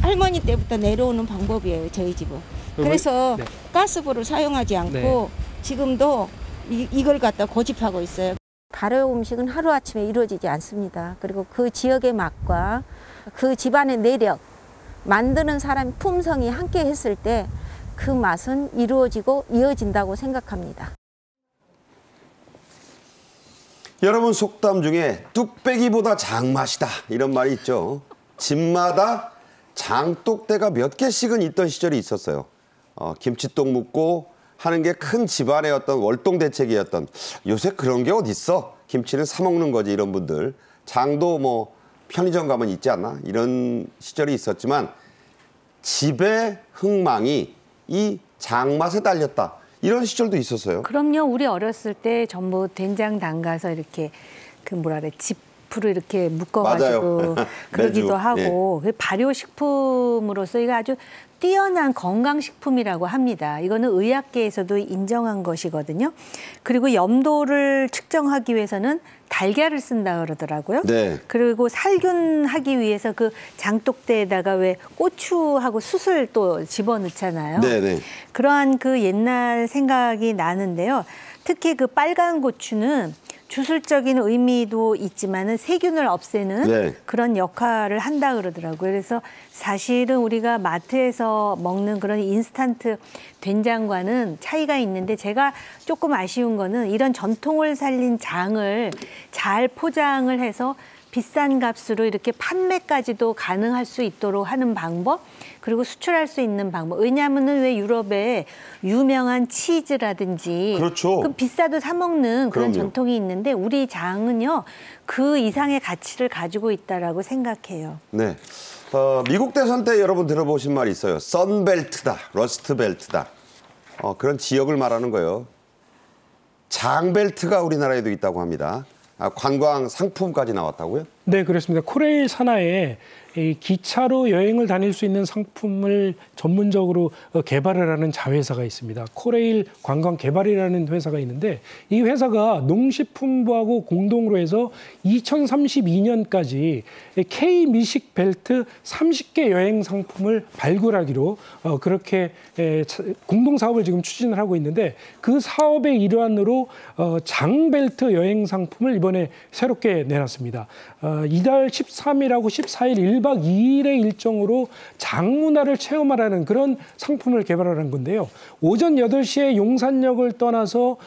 할머니 때부터 내려오는 방법이에요, 저희 집은. 그래서 네. 가스불을 사용하지 않고 네. 지금도 이걸 갖다 고집하고 있어요. 가래오 음식은 하루아침에 이루어지지 않습니다. 그리고 그 지역의 맛과 그 집안의 내력, 만드는 사람의 품성이 함께 했을 때 그 맛은 이루어지고 이어진다고 생각합니다. 여러분 속담 중에 뚝배기보다 장맛이다 이런 말이 있죠. 집마다 장독대가 몇 개씩은 있던 시절이 있었어요. 김치똥 묻고 하는 게 큰 집안의 어떤 월동 대책이었던, 요새 그런 게 어딨어? 김치는 사 먹는 거지 이런 분들. 장도 뭐 편의점 가면 있지 않나? 이런 시절이 있었지만 집의 흥망이 이 장맛에 딸렸다. 이런 시절도 있었어요. 그럼요. 우리 어렸을 때 전부 된장 담가서 이렇게 그 뭐라 그래 짚으로 이렇게 묶어가지고 맞아요. 그러기도 매주. 하고 예. 발효식품으로서 이거 아주 뛰어난 건강식품이라고 합니다. 이거는 의학계에서도 인정한 것이거든요. 그리고 염도를 측정하기 위해서는 달걀을 쓴다 그러더라고요. 네. 그리고 살균하기 위해서 그 장독대에다가 왜 고추하고 숯을 또 집어넣잖아요. 네네. 그러한 그 옛날 생각이 나는데요. 특히 그 빨간 고추는 주술적인 의미도 있지만은 세균을 없애는 네. 그런 역할을 한다 그러더라고요. 그래서 사실은 우리가 마트에서 먹는 그런 인스턴트 된장과는 차이가 있는데 제가 조금 아쉬운 거는 이런 전통을 살린 장을 잘 포장을 해서 비싼 값으로 이렇게 판매까지도 가능할 수 있도록 하는 방법, 그리고 수출할 수 있는 방법. 왜냐하면은 왜 유럽에 유명한 치즈라든지 그렇죠. 그 비싸도 사 먹는 그런 그럼요. 전통이 있는데 우리 장은요 그 이상의 가치를 가지고 있다라고 생각해요. 네. 미국 대선 때 여러분 들어보신 말 있어요. 선벨트다, 러스트벨트다. 그런 지역을 말하는 거예요. 장벨트가 우리나라에도 있다고 합니다. 관광 상품까지 나왔다고요? 네, 그렇습니다. 코레일 산하에 이 기차로 여행을 다닐 수 있는 상품을 전문적으로 개발을 하는 자회사가 있습니다. 코레일 관광개발이라는 회사가 있는데 이 회사가 농식품부하고 공동으로 해서 2032년까지 K-미식 벨트 30개 여행 상품을 발굴하기로 그렇게 공동 사업을 지금 추진을 하고 있는데 그 사업의 일환으로 장벨트 여행 상품을 이번에 새롭게 내놨습니다. 이달 13일하고 14일 1박 2일의 일정으로 장문화를 체험하라는 그런 상품을 개발하는 건데요. 오전 8시에 용산역을 떠나서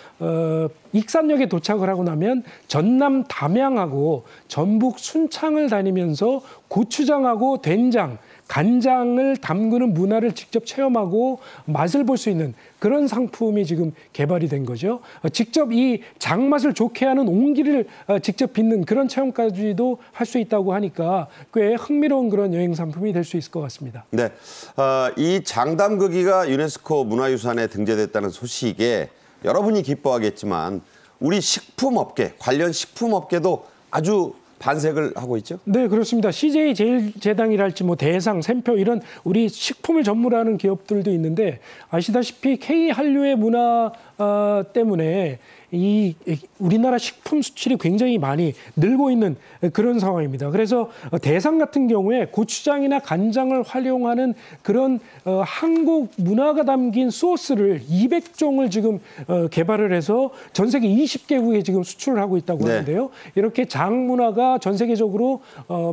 익산역에 도착을 하고 나면 전남 담양하고 전북 순창을 다니면서 고추장하고 된장, 간장을 담그는 문화를 직접 체험하고 맛을 볼 수 있는 그런 상품이 지금 개발이 된 거죠. 직접 이 장맛을 좋게 하는 옹기를 직접 빚는 그런 체험까지도 할 수 있다고 하니까 꽤 흥미로운 그런 여행 상품이 될 수 있을 것 같습니다. 네, 이 장담그기가 유네스코 문화유산에 등재됐다는 소식에 여러분이 기뻐하겠지만 우리 식품업계, 관련 식품업계도 아주 반색을 하고 있죠? 네, 그렇습니다. CJ제일제당이랄지 뭐 대상, 샘표 이런 우리 식품을 전문하는 기업들도 있는데 아시다시피 K한류의 문화 때문에 이 우리나라 식품 수출이 굉장히 많이 늘고 있는 그런 상황입니다. 그래서 대상 같은 경우에 고추장이나 간장을 활용하는 그런 한국 문화가 담긴 소스를 200종을 지금 개발을 해서 전 세계 20개국에 지금 수출을 하고 있다고 하는데요. 이렇게 장 문화가 전 세계적으로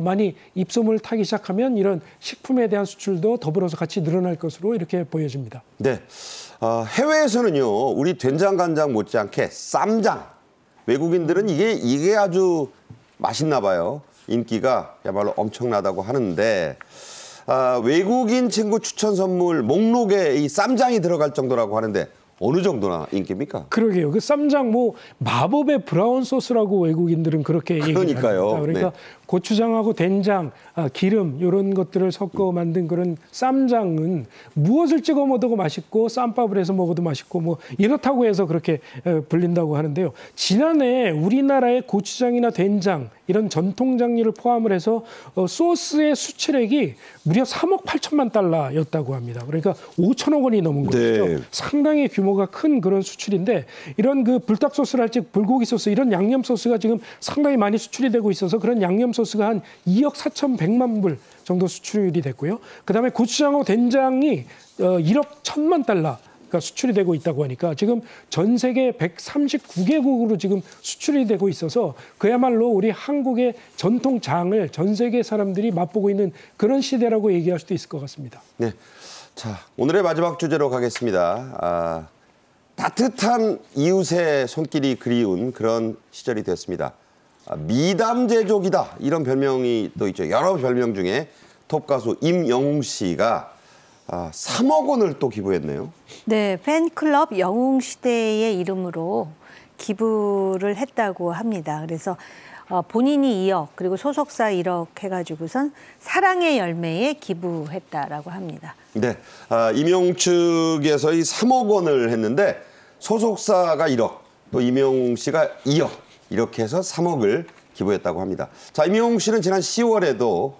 많이 입소문을 타기 시작하면 이런 식품에 대한 수출도 더불어서 같이 늘어날 것으로 이렇게 보여집니다. 네. 해외에서는요, 우리 된장 간장 못지않게 쌈장. 외국인들은 이게 아주 맛있나 봐요. 인기가 야말로 엄청나다고 하는데 외국인 친구 추천 선물 목록에 이 쌈장이 들어갈 정도라고 하는데 어느 정도나 인기입니까? 그러게요. 그 쌈장 뭐 마법의 브라운 소스라고 외국인들은 그렇게 얘기를 합니다. 그러니까 네. 고추장하고 된장, 기름 이런 것들을 섞어 만든 그런 쌈장은 무엇을 찍어 먹어도 맛있고 쌈밥을 해서 먹어도 맛있고 뭐 이렇다고 해서 그렇게 불린다고 하는데요. 지난해 우리나라의 고추장이나 된장 이런 전통 장류를 포함을 해서 소스의 수출액이 무려 3억 8천만 달러였다고 합니다. 그러니까 5천억 원이 넘은 것이죠. 네. 상당히 규모가 큰 그런 수출인데 이런 그 불닭 소스랄지 불고기 소스 이런 양념 소스가 지금 상당히 많이 수출이 되고 있어서 그런 양념 소스가 한 2억 4,100만 불 정도 수출이 됐고요. 그다음에 고추장하고 된장이 1억 1천만 달러 수출이 되고 있다고 하니까 지금 전 세계 139개국으로 지금 수출이 되고 있어서 그야말로 우리 한국의 전통장을 전 세계 사람들이 맛보고 있는 그런 시대라고 얘기할 수도 있을 것 같습니다. 네, 자 오늘의 마지막 주제로 가겠습니다. 따뜻한 이웃의 손길이 그리운 그런 시절이 됐습니다. 미담제족이다 이런 별명이 또 있죠. 여러 별명 중에 톱 가수 임영웅 씨가 3억 원을 또 기부했네요. 네, 팬클럽 영웅시대의 이름으로 기부를 했다고 합니다. 그래서 본인이 2억 그리고 소속사 1억 해가지고선 사랑의 열매에 기부했다라고 합니다. 네, 임영웅 측에서 이 3억 원을 했는데 소속사가 1억, 또 임영웅 씨가 2억 이렇게 해서 3억을 기부했다고 합니다. 자, 임영웅 씨는 지난 10월에도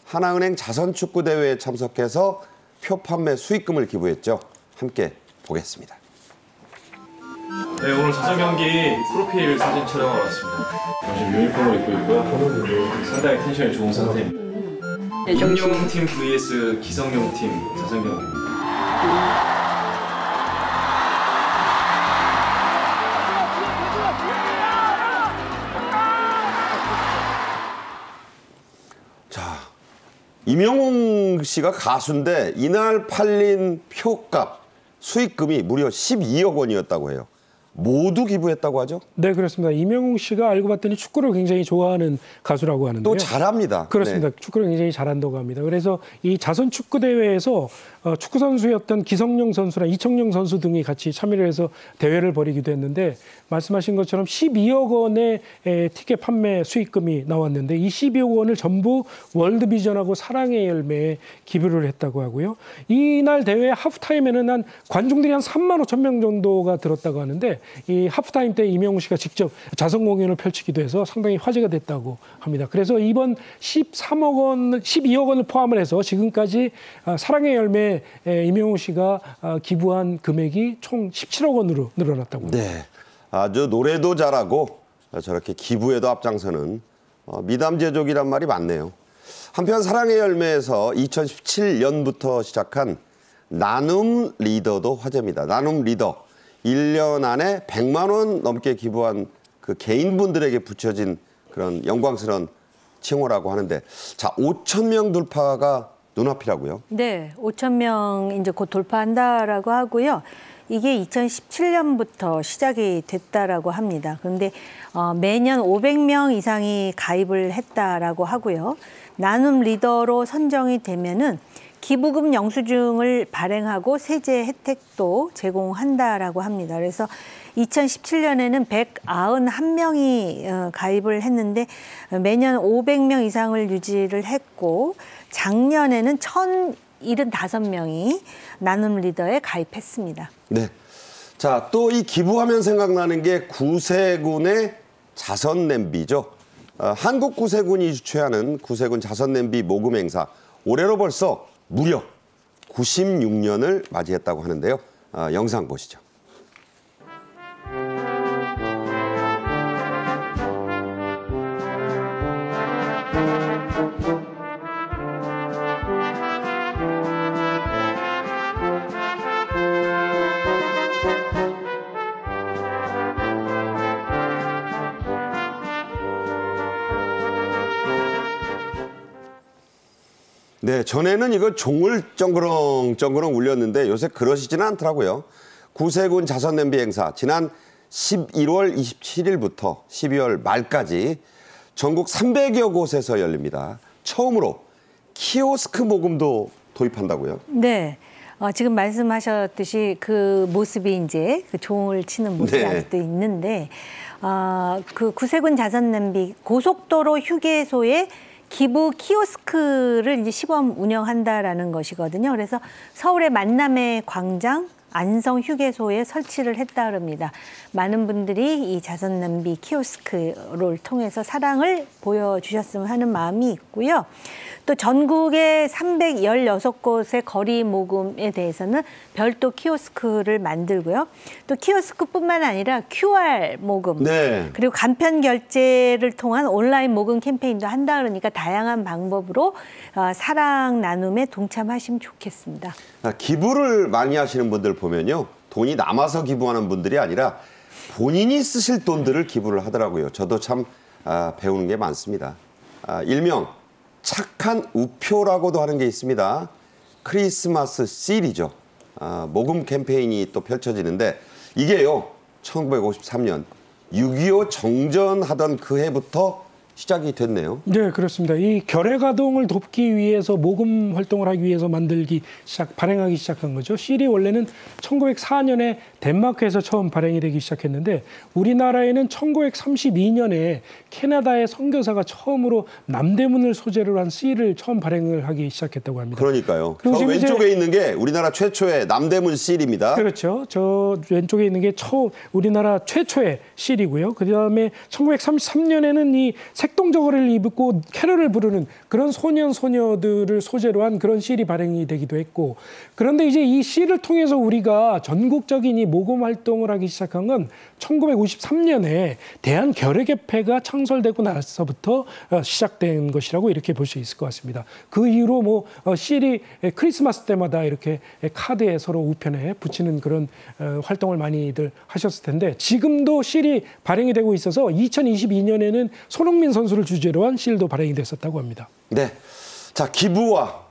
하나은행 자선축구대회에 참석해서 표 판매 수익금을 기부했죠. 함께 보겠습니다. 네, 오늘 자선 경기 프로필 사진 촬영하러 왔습니다. 지금 유니폼을 입고 있고요. 상당히 텐션이 좋은 상태입니다. 임용팀 vs 기성용팀 자선 경기입니다. 자, 임영웅 씨가 가수인데 이날 팔린 표값 수익금이 무려 12억 원이었다고 해요. 모두 기부했다고 하죠? 네, 그렇습니다. 임영웅 씨가 알고 봤더니 축구를 굉장히 좋아하는 가수라고 하는데요. 또 잘합니다. 그렇습니다. 네. 축구를 굉장히 잘한다고 합니다. 그래서 이 자선 축구 대회에서 축구 선수였던 기성용 선수랑 이청용 선수 등이 같이 참여를 해서 대회를 벌이기도 했는데 말씀하신 것처럼 12억 원의 티켓 판매 수익금이 나왔는데 이 12억 원을 전부 월드비전하고 사랑의 열매에 기부를 했다고 하고요. 이날 대회 하프타임에는 한 관중들이 한 3만 5천 명 정도가 들었다고 하는데 이 하프타임 때 임영웅 씨가 직접 자선 공연을 펼치기도 해서 상당히 화제가 됐다고 합니다. 그래서 이번 12억 원을 포함을 해서 지금까지 사랑의 열매 임영웅 씨가 기부한 금액이 총 17억 원으로 늘어났다고 합니다. 네, 아주 노래도 잘하고 저렇게 기부에도 앞장서는 미담제족이란 말이 많네요. 한편 사랑의 열매에서 2017년부터 시작한 나눔 리더도 화제입니다. 나눔 리더. 1년 안에 100만 원 넘게 기부한 그 개인분들에게 붙여진 그런 영광스러운 칭호라고 하는데, 자, 5천 명 돌파가 눈앞이라고요? 네, 5천 명 이제 곧 돌파한다라고 하고요. 이게 2017년부터 시작이 됐다라고 합니다. 그런데 매년 500명 이상이 가입을 했다라고 하고요. 나눔 리더로 선정이 되면은 기부금 영수증을 발행하고 세제 혜택도 제공한다라고 합니다. 그래서 2017년에는 191명이 가입을 했는데 매년 500명 이상을 유지를 했고 작년에는 1,075명이 나눔 리더에 가입했습니다. 네. 자, 또 이 기부하면 생각나는 게 구세군의 자선 냄비죠. 한국 구세군이 주최하는 구세군 자선 냄비 모금 행사. 올해로 벌써 무려 96년을 맞이했다고 하는데요. 영상 보시죠. 네, 전에는 이거 종을 쩡그렁 울렸는데 요새 그러시지는 않더라고요. 구세군 자선냄비 행사 지난 11월 27일부터 12월 말까지 전국 300여 곳에서 열립니다. 처음으로 키오스크 모금도 도입한다고요? 네. 지금 말씀하셨듯이 그 모습이 이제 그 종을 치는 모습이 네. 아직도 있는데 그 구세군 자선냄비 고속도로 휴게소에 기부 키오스크를 이제 시범 운영한다라는 것이거든요. 그래서 서울의 만남의 광장 안성 휴게소에 설치를 했다 그럽니다. 많은 분들이 이 자선냄비 키오스크를 통해서 사랑을 보여주셨으면 하는 마음이 있고요. 또 전국의 316곳의 거리 모금에 대해서는 별도 키오스크를 만들고요. 또 키오스크뿐만 아니라 QR 모금, 네. 그리고 간편 결제를 통한 온라인 모금 캠페인도 한다 그러니까 다양한 방법으로 사랑 나눔에 동참하시면 좋겠습니다. 기부를 많이 하시는 분들 보면요. 돈이 남아서 기부하는 분들이 아니라 본인이 쓰실 돈들을 기부를 하더라고요. 저도 참 배우는 게 많습니다. 일명 착한 우표라고도 하는 게 있습니다. 크리스마스 씰이죠. 모금 캠페인이 또 펼쳐지는데 이게요. 1953년 6.25 정전하던 그 해부터 시작이 됐네요. 네, 그렇습니다. 이 결의가동을 돕기 위해서 모금 활동을 하기 위해서 발행하기 시작한 거죠. 씰이 원래는 1904년에 덴마크에서 처음 발행이 되기 시작했는데 우리나라에는 1932년에 캐나다의 선교사가 처음으로 남대문을 소재로 한 씰을 처음 발행을 하기 시작했다고 합니다. 그러니까요. 저 왼쪽에 있는 게 우리나라 최초의 남대문 씰입니다. 그렇죠. 저 왼쪽에 있는 게 우리나라 최초의 씰이고요. 그다음에 1933년에는 이 색동저고리를 입고 캐럴을 부르는 그런 소년 소녀들을 소재로 한 그런 시일이 발행이 되기도 했고, 그런데 이제 이 시를 통해서 우리가 전국적인 이 모금 활동을 하기 시작한 건 1953년에 대한결의협회가 창설되고 나서부터 시작된 것이라고 이렇게 볼 수 있을 것 같습니다. 그 이후로 뭐 시일이 크리스마스 때마다 이렇게 카드에 서로 우편에 붙이는 그런 활동을 많이들 하셨을 텐데, 지금도 시일이 발행이 되고 있어서 2022년에는 손흥민 선수를 주제로 한 시일도 발행이 됐었다고 합니다. 네, 자, 기부와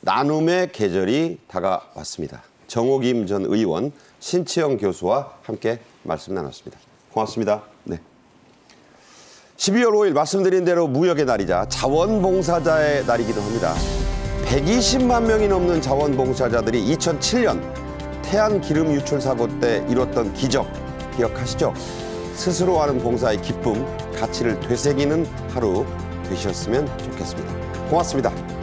나눔의 계절이 다가왔습니다. 정호김 전 의원, 신치영 교수와 함께 말씀 나눴습니다. 고맙습니다. 네. 12월 5일 말씀드린 대로 무역의 날이자 자원봉사자의 날이기도 합니다. 120만 명이 넘는 자원봉사자들이 2007년 태안 기름 유출 사고 때 이뤘던 기적 기억하시죠? 스스로 하는 봉사의 기쁨, 가치를 되새기는 하루 되셨으면 좋겠습니다. 고맙습니다.